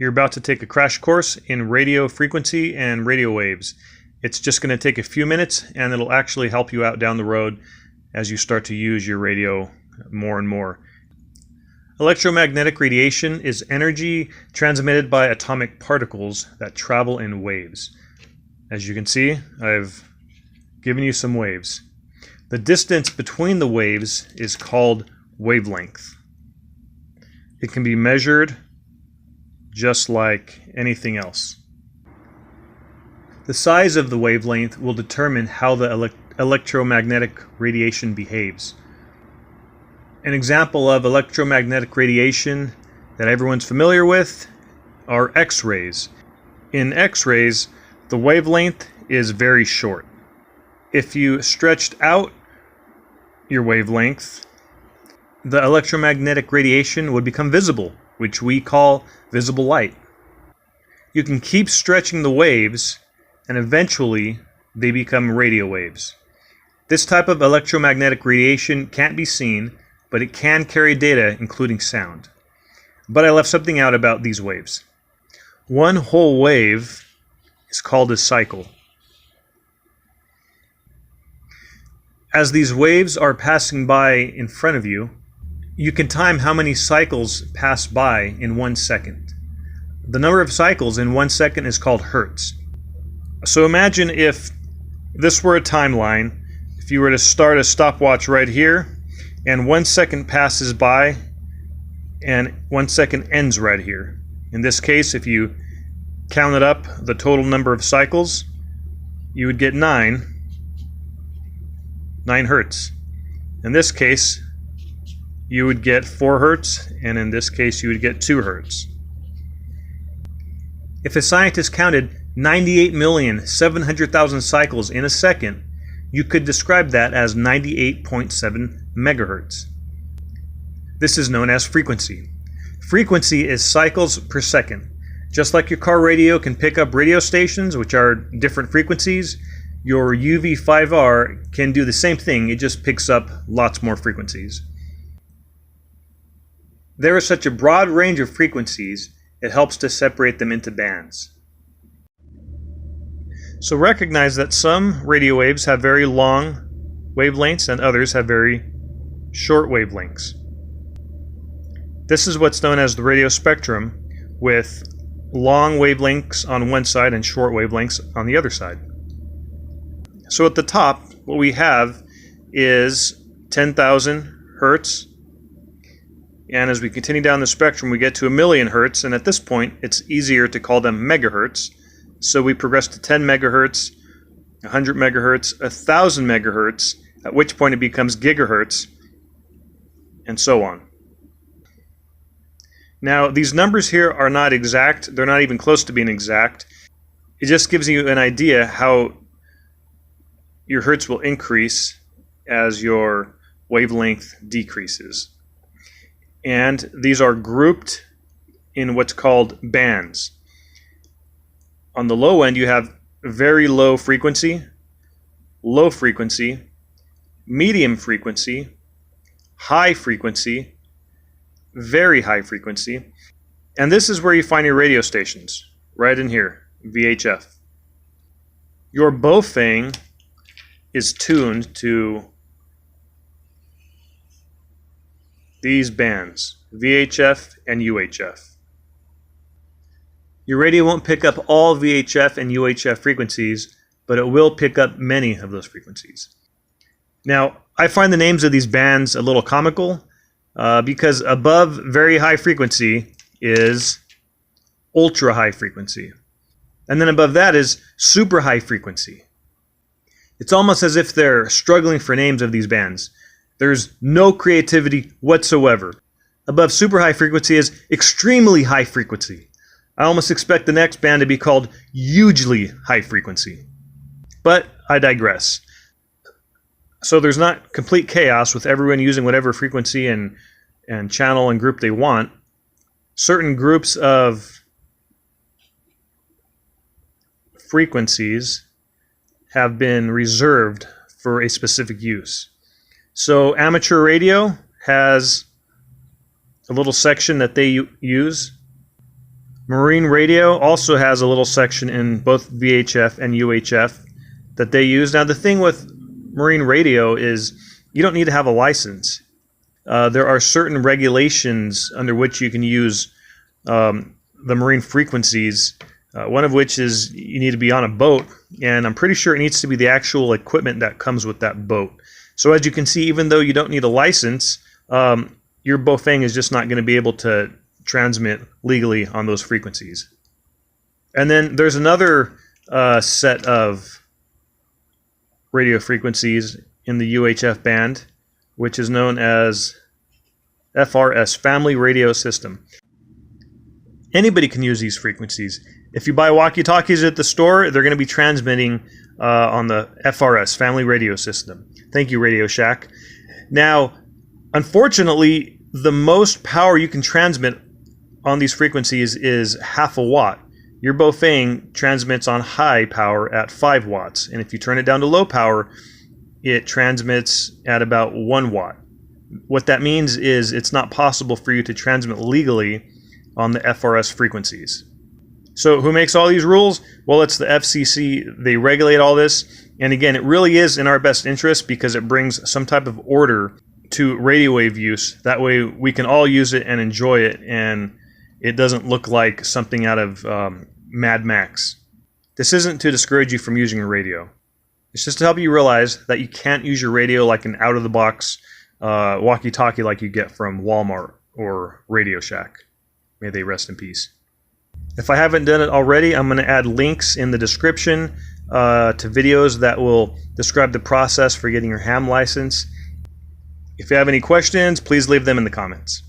You're about to take a crash course in radio frequency and radio waves. It's just going to take a few minutes, and it'll actually help you out down the road as you start to use your radio more and more. Electromagnetic radiation is energy transmitted by atomic particles that travel in waves. As you can see, I've given you some waves. The distance between the waves is called wavelength. It can be measured just like anything else. The size of the wavelength will determine how the electromagnetic radiation behaves. An example of electromagnetic radiation that everyone's familiar with are X-rays. In X-rays, the wavelength is very short. If you stretched out your wavelength, the electromagnetic radiation would become visible, which we call visible light. You can keep stretching the waves, and eventually they become radio waves. This type of electromagnetic radiation can't be seen, but it can carry data, including sound. But I left something out about these waves. One whole wave is called a cycle. As these waves are passing by in front of you, you can time how many cycles pass by in 1 second. The number of cycles in 1 second is called hertz. So imagine if this were a timeline, if you were to start a stopwatch right here, and 1 second passes by, and 1 second ends right here. In this case, if you counted up the total number of cycles, you would get 9 hertz. In this case, you would get 4 hertz, and in this case, you would get 2 hertz. If a scientist counted 98,700,000 cycles in a second, you could describe that as 98.7 megahertz. This is known as frequency. Frequency is cycles per second. Just like your car radio can pick up radio stations, which are different frequencies, your UV5R can do the same thing, it just picks up lots more frequencies. There is such a broad range of frequencies, it helps to separate them into bands. So recognize that some radio waves have very long wavelengths and others have very short wavelengths. This is what's known as the radio spectrum, with long wavelengths on one side and short wavelengths on the other side. So at the top, what we have is 10,000 hertz. And as we continue down the spectrum, we get to 1,000,000 hertz, and at this point, it's easier to call them megahertz. So we progress to 10 megahertz, 100 megahertz, 1,000 megahertz, at which point it becomes gigahertz, and so on. Now, these numbers here are not exact. They're not even close to being exact. It just gives you an idea how your hertz will increase as your wavelength decreases. And these are grouped in what's called bands. On the low end, you have very low frequency, medium frequency, high frequency, very high frequency, and this is where you find your radio stations, right in here, VHF. Your Baofeng is tuned to these bands, VHF and UHF. Your radio won't pick up all VHF and UHF frequencies, but it will pick up many of those frequencies. Now, I find the names of these bands a little comical because above very high frequency is ultra high frequency. And then above that is super high frequency. It's almost as if they're struggling for names of these bands. There's no creativity whatsoever. Above super high frequency is extremely high frequency. I almost expect the next band to be called hugely high frequency. But I digress. So there's not complete chaos with everyone using whatever frequency and channel and group they want. Certain groups of frequencies have been reserved for a specific use. So amateur radio has a little section that they use. Marine Radio also has a little section in both VHF and UHF that they use. Now the thing with Marine Radio is you don't need to have a license. There are certain regulations under which you can use the marine frequencies, one of which is you need to be on a boat, and I'm pretty sure it needs to be the actual equipment that comes with that boat. So as you can see, even though you don't need a license, your Baofeng is just not going to be able to transmit legally on those frequencies. And then there's another set of radio frequencies in the UHF band, which is known as FRS, Family Radio System. Anybody can use these frequencies. If you buy walkie-talkies at the store, they're going to be transmitting on the FRS, Family Radio System. Thank you, Radio Shack. Now, unfortunately, the most power you can transmit on these frequencies is 0.5 watt. Your Baofeng transmits on high power at 5 watts, and if you turn it down to low power, it transmits at about 1 watt. What that means is it's not possible for you to transmit legally on the FRS frequencies. So who makes all these rules? Well, it's the FCC. They regulate all this, and again, it really is in our best interest because it brings some type of order to radio wave use. That way we can all use it and enjoy it, and it doesn't look like something out of Mad Max. This isn't to discourage you from using a radio. It's just to help you realize that you can't use your radio like an out-of-the-box walkie-talkie like you get from Walmart or Radio Shack. May they rest in peace. If I haven't done it already, I'm going to add links in the description to videos that will describe the process for getting your ham license. If you have any questions, please leave them in the comments.